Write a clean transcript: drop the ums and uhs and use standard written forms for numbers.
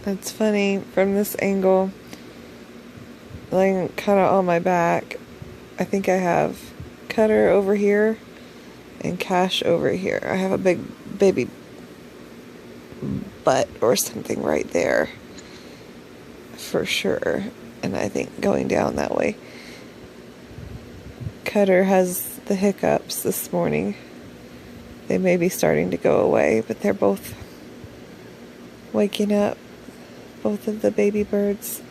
It's funny from this angle, laying kind of on my back. I think I have Cutter over here and Cash over here. I have a big baby butt or something right there for sure, and I think going down that way. Cutter has the hiccups this morning. They may be starting to go away, but they're both waking up, both of the baby birds.